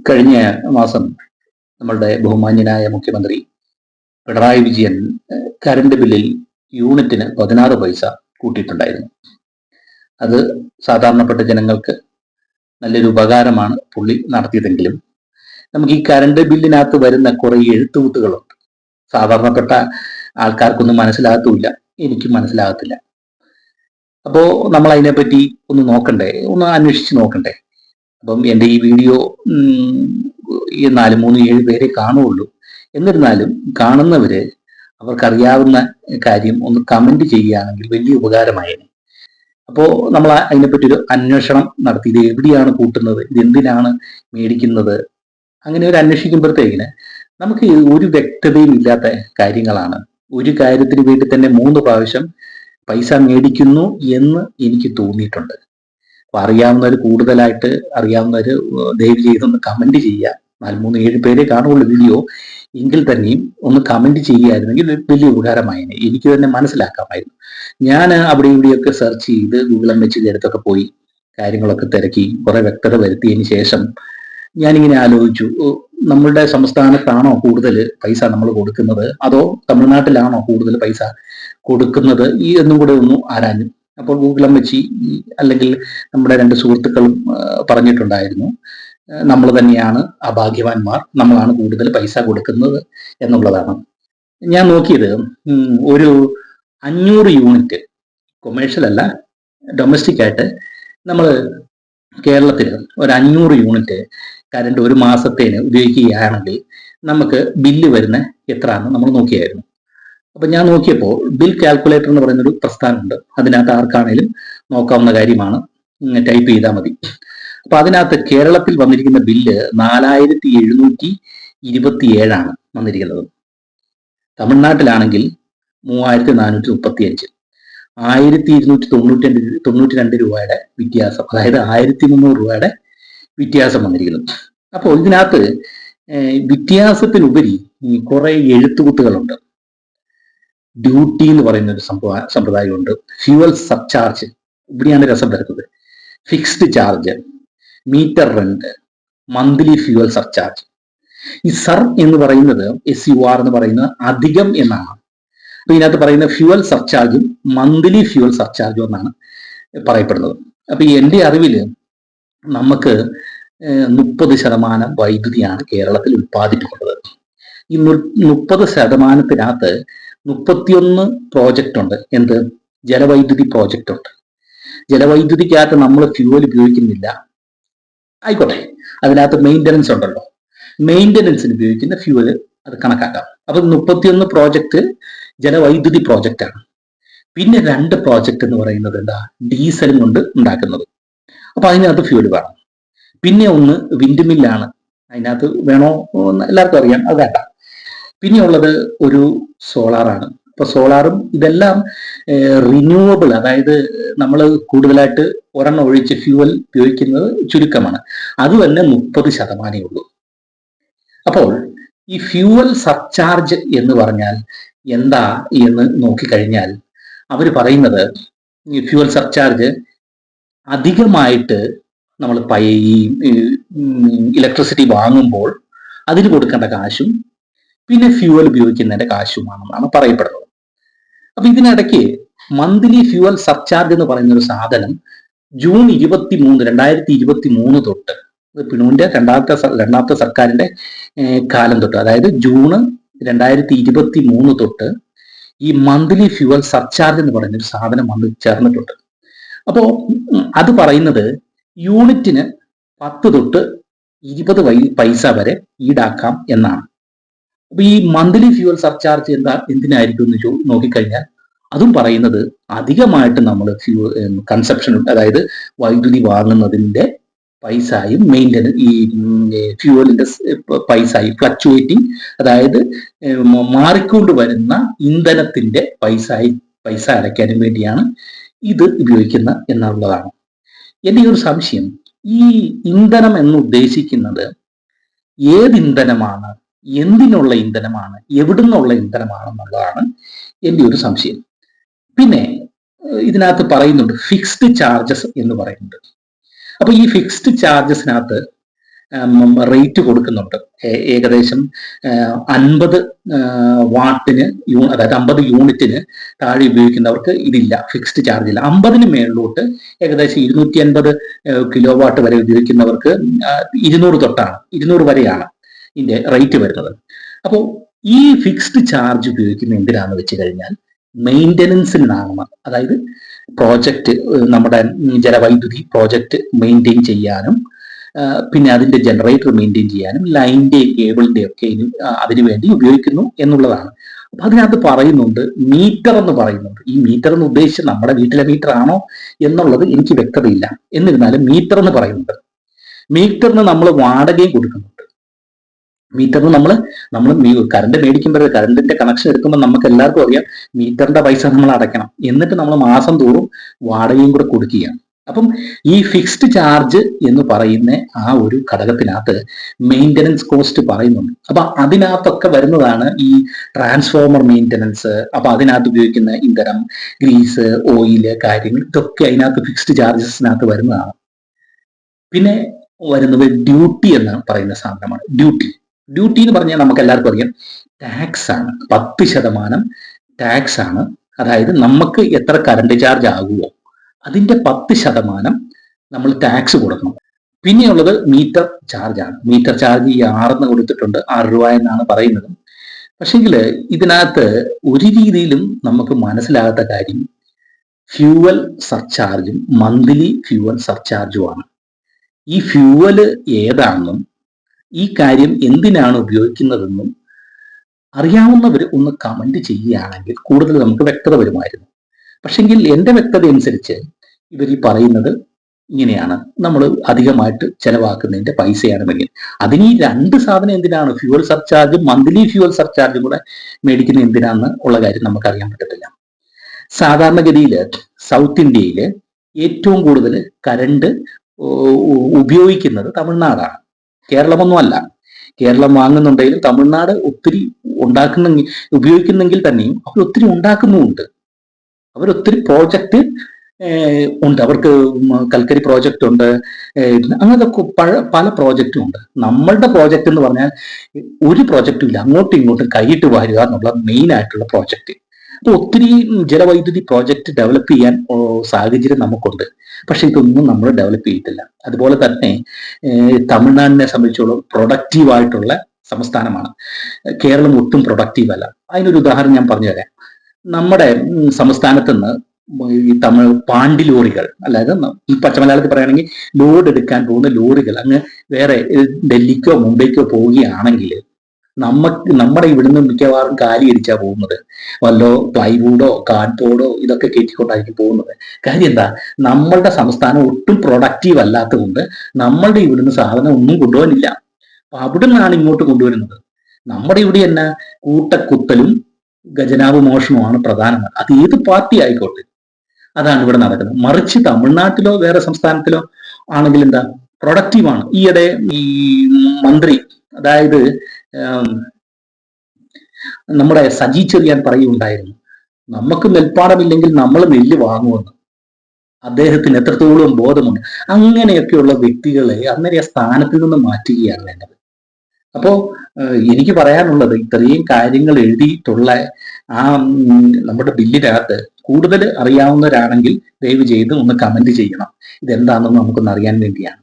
കഴിഞ്ഞ മാസം നമ്മളുടെ ബഹുമാന്യനായ മുഖ്യമന്ത്രി പിണറായി വിജയൻ കറണ്ട് ബില്ലിൽ യൂണിറ്റിന് 16 പൈസ കൂട്ടിയിട്ടുണ്ടായിരുന്നു. അത് സാധാരണപ്പെട്ട ജനങ്ങൾക്ക് നല്ലൊരു ഉപകാരമാണ് പുള്ളി നടത്തിയതെങ്കിലും നമുക്ക് ഈ കറണ്ട് ബില്ലിനകത്ത് വരുന്ന കുറെ എഴുത്തുകുത്തുകളുണ്ട്. സാധാരണപ്പെട്ട ആൾക്കാർക്കൊന്നും മനസ്സിലാകത്തുമില്ല, എനിക്കും മനസ്സിലാകത്തില്ല. അപ്പോ നമ്മൾ അതിനെപ്പറ്റി ഒന്ന് നോക്കണ്ടേ, ഒന്ന് അന്വേഷിച്ച് നോക്കണ്ടേ. അപ്പം എൻ്റെ ഈ വീഡിയോ 4, 3, 7 പേരെ കാണുള്ളൂ. എന്നിരുന്നാലും കാണുന്നവര് അവർക്കറിയാവുന്ന കാര്യം ഒന്ന് കമന്റ് ചെയ്യുകയാണെങ്കിൽ വലിയ ഉപകാരമായേനെ. അപ്പോൾ നമ്മൾ അതിനെപ്പറ്റി ഒരു അന്വേഷണം നടത്തി, ഇത് എവിടെയാണ് കൂട്ടുന്നത്, ഇത് എന്തിനാണ് മേടിക്കുന്നത്, അങ്ങനെ ഒരു അന്വേഷിക്കുമ്പോഴത്തേക്കിന് നമുക്ക് ഒരു വ്യക്തതയും ഇല്ലാത്ത കാര്യങ്ങളാണ്. ഒരു കാര്യത്തിന് വേണ്ടി തന്നെ 3 പ്രാവശ്യം പൈസ മേടിക്കുന്നു എന്ന് എനിക്ക് തോന്നിയിട്ടുണ്ട്. അപ്പൊ അറിയാവുന്നവർ, കൂടുതലായിട്ട് അറിയാവുന്നവർ ദയവ് ചെയ്തൊന്ന് കമന്റ് ചെയ്യുക. 4, 3, 7 പേരെ കാണുള്ളൂ വീഡിയോ, എങ്കിൽ തന്നെയും ഒന്ന് കമന്റ് ചെയ്യുകയായിരുന്നെങ്കിൽ വലിയ ഉപകാരമായേനെ. എനിക്ക് തന്നെ മനസ്സിലാക്കാമായിരുന്നു. ഞാൻ അവിടെ ഇവിടെയൊക്കെ സെർച്ച് ചെയ്ത് ഗൂഗിൾ വെച്ച് അടുത്തൊക്കെ പോയി കാര്യങ്ങളൊക്കെ തിരക്കി കുറെ വ്യക്തത വരുത്തിയതിന് ശേഷം ഞാനിങ്ങനെ ആലോചിച്ചു, നമ്മളുടെ സംസ്ഥാനത്താണോ കൂടുതൽ പൈസ നമ്മൾ കൊടുക്കുന്നത്, അതോ തമിഴ്നാട്ടിലാണോ കൂടുതൽ പൈസ കൊടുക്കുന്നത് എന്നും കൂടെ ഒന്ന് ആരാഞ്ഞു. അപ്പോൾ ഗൂഗിൾ വെച്ച് അല്ലെങ്കിൽ നമ്മുടെ 2 സുഹൃത്തുക്കളും പറഞ്ഞിട്ടുണ്ടായിരുന്നു, നമ്മൾ തന്നെയാണ് അഭാഗ്യവാന്മാർ, നമ്മളാണ് കൂടുതൽ പൈസ കൊടുക്കുന്നത് എന്നുള്ളതാണ്. ഞാൻ നോക്കിയത് ഒരു 500 യൂണിറ്റ് കൊമേഴ്ഷ്യൽ അല്ല, ഡൊമസ്റ്റിക് ആയിട്ട് നമ്മൾ കേരളത്തിൽ ഒരു 500 യൂണിറ്റ് കറണ്ട് ഒരു മാസത്തേന് ഉപയോഗിക്കുകയാണെങ്കിൽ നമുക്ക് ബില്ല് വരുന്ന എത്രയാണെന്ന് നമ്മൾ നോക്കിയായിരുന്നു. അപ്പൊ ഞാൻ നോക്കിയപ്പോൾ ബിൽ കാൽക്കുലേറ്റർ എന്ന് പറയുന്നൊരു പ്രസ്ഥാനമുണ്ട്. അതിനകത്ത് ആർക്കാണേലും നോക്കാവുന്ന കാര്യമാണ്, ടൈപ്പ് ചെയ്താൽ മതി. അപ്പൊ അതിനകത്ത് കേരളത്തിൽ വന്നിരിക്കുന്ന ബില്ല് 4727 വന്നിരിക്കുന്നത്. തമിഴ്നാട്ടിലാണെങ്കിൽ 3435, 1292 രൂപയുടെ വ്യത്യാസം, അതായത് 1300 രൂപയുടെ വ്യത്യാസം വന്നിരിക്കുന്നു. അപ്പോൾ ഇതിനകത്ത് വ്യത്യാസത്തിനുപരി കുറെ എഴുത്തുകുത്തുകളുണ്ട്. ഡ്യൂട്ടി എന്ന് പറയുന്ന ഒരു സമ്പ്രദായമുണ്ട്, ഫ്യൂവൽ സർചാർജ്, ഇവിടെയാണ് രസം വരുന്നത്, fixed charge, metre rent, monthly fuel surcharge. ഈ സർ എന്ന് പറയുന്നത് SUR എന്ന് പറയുന്നത് അധികം എന്നാണ്. അപ്പൊ ഇതിനകത്ത് പറയുന്ന ഫ്യൂവൽ സർചാർജും മന്ത്ലി ഫ്യൂവൽ സർചാർജും എന്നാണ് പറയപ്പെടുന്നത്. അപ്പൊ എൻ്റെ അറിവില് നമുക്ക് 30% വൈദ്യുതിയാണ് കേരളത്തിൽ ഉത്പാദിപ്പിക്കുന്നത്. ഈ 30%-നകത്ത് 31 പ്രോജക്റ്റ് ഉണ്ട്. എന്ത്? ജലവൈദ്യുതി പ്രോജക്റ്റ് ഉണ്ട്. ജലവൈദ്യുതിക്കകത്ത് നമ്മൾ ഫ്യൂവൽ ഉപയോഗിക്കുന്നില്ല, ആയിക്കോട്ടെ, അതിനകത്ത് മെയിൻ്റനൻസ് ഉണ്ടല്ലോ, മെയിൻ്റനൻസിന് ഉപയോഗിക്കുന്ന ഫ്യൂവല് അത് കണക്കാക്കാം. അപ്പൊ 31 പ്രോജക്റ്റ് ജലവൈദ്യുതി പ്രോജക്റ്റ് ആണ്. പിന്നെ 2 പ്രോജക്റ്റ് എന്ന് പറയുന്നത് എന്താ? ഡീസലും കൊണ്ട് ഉണ്ടാക്കുന്നത്. അപ്പൊ അതിനകത്ത് ഫ്യൂവൽ വേണം. പിന്നെ ഒന്ന് വിൻഡ് മില്ലാണ്, അതിനകത്ത് വേണോ എല്ലാവർക്കും അറിയാം, അത് വേണ്ട. പിന്നെ ഉള്ളത് ഒരു സോളാറാണ്. അപ്പൊ സോളാറും ഇതെല്ലാം റിന്യൂവബിൾ, അതായത് നമ്മൾ കൂടുതലായിട്ട് ഒരെണ്ണം ഒഴിച്ച് ഫ്യൂവൽ ഉപയോഗിക്കുന്നത് ചുരുക്കമാണ്. അത് തന്നെ 30% ഉള്ളൂ. അപ്പോൾ ഈ ഫ്യൂവൽ സർചാർജ് എന്ന് പറഞ്ഞാൽ എന്താ എന്ന് നോക്കിക്കഴിഞ്ഞാൽ അവർ പറയുന്നത്, ഈ ഫ്യൂവൽ സർചാർജ് അധികമായിട്ട് നമ്മൾ ഈ ഇലക്ട്രിസിറ്റി വാങ്ങുമ്പോൾ അതിന് കൊടുക്കേണ്ട കാശും പിന്നെ ഫ്യൂവൽ ഉപയോഗിക്കുന്നതിന്റെ കാശുമാണെന്നാണ് പറയപ്പെടുന്നത്. അപ്പൊ ഇതിനിടയ്ക്ക് മന്ത്ലി ഫ്യൂവൽ സർചാർജ് എന്ന് പറയുന്ന ഒരു സാധനം ജൂൺ 23, 2023 തൊട്ട്, പിണുവിന്റെ രണ്ടാമത്തെ സർക്കാരിന്റെ കാലം തൊട്ട്, അതായത് ജൂൺ 2023 തൊട്ട് ഈ മന്ത്ലി ഫ്യൂവൽ സർചാർജ് എന്ന് പറയുന്ന ഒരു സാധനം വന്ന് ചേർന്നിട്ടുണ്ട്. അപ്പോ അത് പറയുന്നത് യൂണിറ്റിന് 10 തൊട്ട് 20 പൈസ വരെ ഈടാക്കാം എന്നാണ്. അപ്പൊ ഈ മന്ത്ലി ഫ്യൂവൽ സർചാർജ് എന്തിനായിരിക്കും എന്ന് നോക്കിക്കഴിഞ്ഞാൽ അതും പറയുന്നത് അധികമായിട്ട് നമ്മൾ കൺസപ്ഷൻ, അതായത് വൈദ്യുതി വാങ്ങുന്നതിന്റെ പൈസയും മെയിൻ്റനൻസ്, ഈ ഫ്യൂവലിന്റെ പൈസയും ഫ്ലക്ച്വേറ്റിംഗ്, അതായത് മാറിക്കൊണ്ട് വരുന്ന ഇന്ധനത്തിന്റെ പൈസ അടയ്ക്കാനും വേണ്ടിയാണ് ഇത് ഉപയോഗിക്കുന്ന എന്നുള്ളതാണ്. എൻ്റെ ഒരു സംശയം, ഈ ഇന്ധനം എന്ന് ഉദ്ദേശിക്കുന്നത് ഏത് ഇന്ധനമാണ്, എന്തിനുള്ള ഇന്ധനമാണ്, എവിടുന്നുള്ള ഇന്ധനമാണെന്നുള്ളതാണ് എൻ്റെ ഒരു സംശയം. പിന്നെ ഇതിനകത്ത് പറയുന്നുണ്ട് ഫിക്സ്ഡ് ചാർജസ് എന്ന് പറയുന്നുണ്ട്. അപ്പൊ ഈ ഫിക്സ്ഡ് ചാർജസിനകത്ത് റേറ്റ് കൊടുക്കുന്നുണ്ട്. ഏകദേശം 50 വാട്ടിന് അതായത് 50 യൂണിറ്റിന് താഴെ ഉപയോഗിക്കുന്നവർക്ക് ഇതില്ല, ഫിക്സ്ഡ് ചാർജ് ഇല്ല. 50-ന് മേളിലോട്ട് ഏകദേശം 250 കിലോ വാട്ട് വരെ ഉപയോഗിക്കുന്നവർക്ക് 200 തൊട്ടാണ്, 200 വരെയാണ് ഇതിന്റെ റേറ്റ് വരുന്നത്. അപ്പോൾ ഈ ഫിക്സ്ഡ് ചാർജ് ഉപയോഗിക്കുന്ന എന്തിനാന്ന് വെച്ച് കഴിഞ്ഞാൽ മെയിൻ്റനൻസിനാണ്. അതായത് പ്രോജക്റ്റ്, നമ്മുടെ ജലവൈദ്യുതി പ്രോജക്റ്റ് മെയിൻറ്റെയിൻ ചെയ്യാനും പിന്നെ അതിന്റെ ജനറേറ്റർ മെയിൻറ്റെയിൻ ചെയ്യാനും ലൈനിന്റെയും കേബിളിന്റെയും ഒക്കെ അതിനുവേണ്ടി ഉപയോഗിക്കുന്നു എന്നുള്ളതാണ്. അപ്പൊ അതിനകത്ത് പറയുന്നുണ്ട് മീറ്റർ എന്ന് പറയുന്നുണ്ട്. ഈ മീറ്റർ എന്ന് ഉദ്ദേശിച്ച് നമ്മുടെ വീട്ടിലെ മീറ്റർ ആണോ എന്നുള്ളത് എനിക്ക് വ്യക്തതയില്ല. എന്നിരുന്നാലും മീറ്റർ എന്ന് പറയുന്നുണ്ട്. മീറ്ററിന് നമ്മൾ വാടകയും കൊടുക്കുന്നുണ്ട്. മീറ്ററിന് നമ്മൾ കറണ്ട് മേടിക്കുമ്പോൾ, കറണ്ടിന്റെ കണക്ഷൻ എടുക്കുമ്പോൾ നമുക്ക് എല്ലാവർക്കും അറിയാം മീറ്ററിന്റെ പൈസ നമ്മൾ അടയ്ക്കണം. എന്നിട്ട് നമ്മൾ മാസം തോറും വാടകയും കൂടെ കൊടുക്കുകയാണ്. അപ്പം ഈ ഫിക്സ്ഡ് ചാർജ് എന്ന് പറയുന്ന ആ ഒരു ഘടകത്തിനകത്ത് മെയിൻ്റനൻസ് കോസ്റ്റ് പറയുന്നുണ്ട്. അപ്പൊ അതിനകത്തൊക്കെ വരുന്നതാണ് ഈ ട്രാൻസ്ഫോമർ മെയിൻ്റനൻസ്. അപ്പൊ അതിനകത്ത് ഉപയോഗിക്കുന്ന ഇന്ധനം, ഗ്രീസ്, ഓയില് കാര്യങ്ങൾ, ഇതൊക്കെ അതിനകത്ത് ഫിക്സ്ഡ് ചാർജസിനകത്ത് വരുന്നതാണ്. പിന്നെ വരുന്നത് ഡ്യൂട്ടി എന്ന് പറയുന്ന സാധനമാണ്. ഡ്യൂട്ടി എന്ന് പറഞ്ഞാൽ നമുക്ക് എല്ലാവർക്കും അറിയാം ടാക്സ് ആണ്. 10% ടാക്സ് ആണ്. അതായത് നമുക്ക് എത്ര കറണ്ട് ചാർജ് ആകുമോ അതിന്റെ 10% നമ്മൾ ടാക്സ് കൊടുക്കണം. പിന്നെയുള്ളത് മീറ്റർ ചാർജ് ആണ്. മീറ്റർ ചാർജ് ഈ 6 കൊടുത്തിട്ടുണ്ട്, 6 രൂപ എന്നാണ് പറയുന്നത്. പക്ഷെങ്കിൽ ഇതിനകത്ത് ഒരു രീതിയിലും നമുക്ക് മനസ്സിലാകാത്ത കാര്യം ഫ്യൂവൽ സർചാർജും മന്ത്ലി ഫ്യൂവൽ സർചാർജുമാണ്. ഈ ഫ്യൂവല് ഏതാണെന്നും ഈ കാര്യം എന്തിനാണ് ഉപയോഗിക്കുന്നതെന്നും അറിയാവുന്നവർ ഒന്ന് കമന്റ് ചെയ്യുകയാണെങ്കിൽ കൂടുതൽ നമുക്ക് വ്യക്തത വരുമായിരുന്നു. പക്ഷെങ്കിൽ എൻ്റെ വ്യക്തത അനുസരിച്ച് ഇവർ ഈ പറയുന്നത് ഇങ്ങനെയാണ്, നമ്മൾ അധികമായിട്ട് ചെലവാക്കുന്നതിന്റെ പൈസയാണ് വേണ്ടി. അതിന് ഈ 2 സാധനം എന്തിനാണ്, ഫ്യൂവൽ സർചാർജും മന്ത്ലി ഫ്യൂവൽ സർചാർജും കൂടെ മേടിക്കുന്ന എന്തിനാന്ന് ഉള്ള കാര്യം നമുക്ക് അറിയാൻ പറ്റത്തില്ല. സാധാരണഗതിയിൽ സൗത്ത് ഇന്ത്യയിൽ ഏറ്റവും കൂടുതൽ കരണ്ട് ഉപയോഗിക്കുന്നത് തമിഴ്നാടാണ്, കേരളമൊന്നുമല്ല. കേരളം വാങ്ങുന്നുണ്ടെങ്കിലും തമിഴ്നാട് ഒത്തിരി ഉപയോഗിക്കുന്നെങ്കിൽ തന്നെയും അവർ ഒത്തിരി ഉണ്ടാക്കുന്നുമുണ്ട്. അവരൊത്തിരി പ്രോജക്റ്റ് ഉണ്ട്. അവർക്ക് കൽക്കരി പ്രോജക്റ്റ് ഉണ്ട്, അങ്ങനത്തെ പല പ്രോജക്റ്റും ഉണ്ട്. നമ്മളുടെ പ്രോജക്റ്റ് എന്ന് പറഞ്ഞാൽ ഒരു പ്രോജക്റ്റും ഇല്ല, അങ്ങോട്ടും ഇങ്ങോട്ടും കൈയിട്ട് വാരുക എന്നുള്ള മെയിൻ ആയിട്ടുള്ള പ്രോജക്റ്റ്. അപ്പോൾ ഒത്തിരി ജലവൈദ്യുതി പ്രോജക്റ്റ് ഡെവലപ്പ് ചെയ്യാൻ സാഹചര്യം നമുക്കുണ്ട്. പക്ഷെ ഇതൊന്നും നമ്മൾ ഡെവലപ്പ് ചെയ്തിട്ടില്ല. അതുപോലെ തന്നെ തമിഴ്നാടിനെ സംബന്ധിച്ചോളം പ്രൊഡക്റ്റീവായിട്ടുള്ള സംസ്ഥാനമാണ്. കേരളം ഒട്ടും പ്രൊഡക്റ്റീവ് അല്ല. അതിനൊരു ഉദാഹരണം ഞാൻ പറഞ്ഞുതരാം. നമ്മുടെ സംസ്ഥാനത്ത് നിന്ന് ഈ പാണ്ടി ലോറികൾ, അതായത് ഈ പച്ചമലയാളത്തിൽ പറയുകയാണെങ്കിൽ ലോഡ് എടുക്കാൻ പോകുന്ന ലോറികൾ അങ്ങ് വേറെ ഡൽഹിക്കോ മുംബൈക്കോ പോവുകയാണെങ്കിൽ നമ്മുടെ ഇവിടുന്ന് മിക്കവാറും കാലി അടിച്ചാ പോകുന്നത്. വല്ലോ പ്ലൈവുഡോ കാർഡ്ബോർഡോ ഇതൊക്കെ കയറ്റിക്കൊണ്ടായിരിക്കും പോകുന്നത്. കാര്യം എന്താ, നമ്മളുടെ സംസ്ഥാനം ഒട്ടും പ്രൊഡക്റ്റീവ് അല്ലാത്തത് കൊണ്ട് നമ്മളുടെ ഇവിടുന്ന് സാധനം ഒന്നും കൊണ്ടുപോകാനില്ല. അപ്പൊ അവിടെ നിന്നാണ് ഇങ്ങോട്ട് കൊണ്ടുവരുന്നത്. നമ്മുടെ ഇവിടെ തന്നെ കൂട്ടക്കുത്തലും ഖജനാവ് മോഷണമാണ് പ്രധാനമാണ്. അത് ഏത് പാർട്ടി ആയിക്കോട്ടെ, അതാണ് ഇവിടെ നടക്കുന്നത്. മറിച്ച് തമിഴ്നാട്ടിലോ വേറെ സംസ്ഥാനത്തിലോ ആണെങ്കിൽ എന്താ, പ്രൊഡക്റ്റീവാണ്. ഈയിടെ ഈ മന്ത്രി, അതായത് നമ്മുടെ സജി ചെറിയാൻ പറയുണ്ടായിരുന്നു, നമുക്ക് നെൽപ്പാടമില്ലെങ്കിൽ നമ്മൾ നെല്ല് വാങ്ങുമെന്ന്. അദ്ദേഹത്തിന് എത്രത്തോളം ബോധമുണ്ട്. അങ്ങനെയൊക്കെയുള്ള വ്യക്തികളെ അന്നേരം സ്ഥാനത്തിൽ നിന്ന് മാറ്റുകയാണ് വേണ്ടത്. അപ്പോ എനിക്ക് പറയാനുള്ളത്, ഇത്രയും കാര്യങ്ങൾ എഴുതിയിട്ടുള്ള ആ നമ്മുടെ ബില്ലിനകത്ത് കൂടുതൽ അറിയാവുന്നവരാണെങ്കിൽ ദയവ് ചെയ്ത് ഒന്ന് കമന്റ് ചെയ്യണം. ഇതെന്താണെന്ന് നമുക്കൊന്ന് അറിയാൻ വേണ്ടിയാണ്.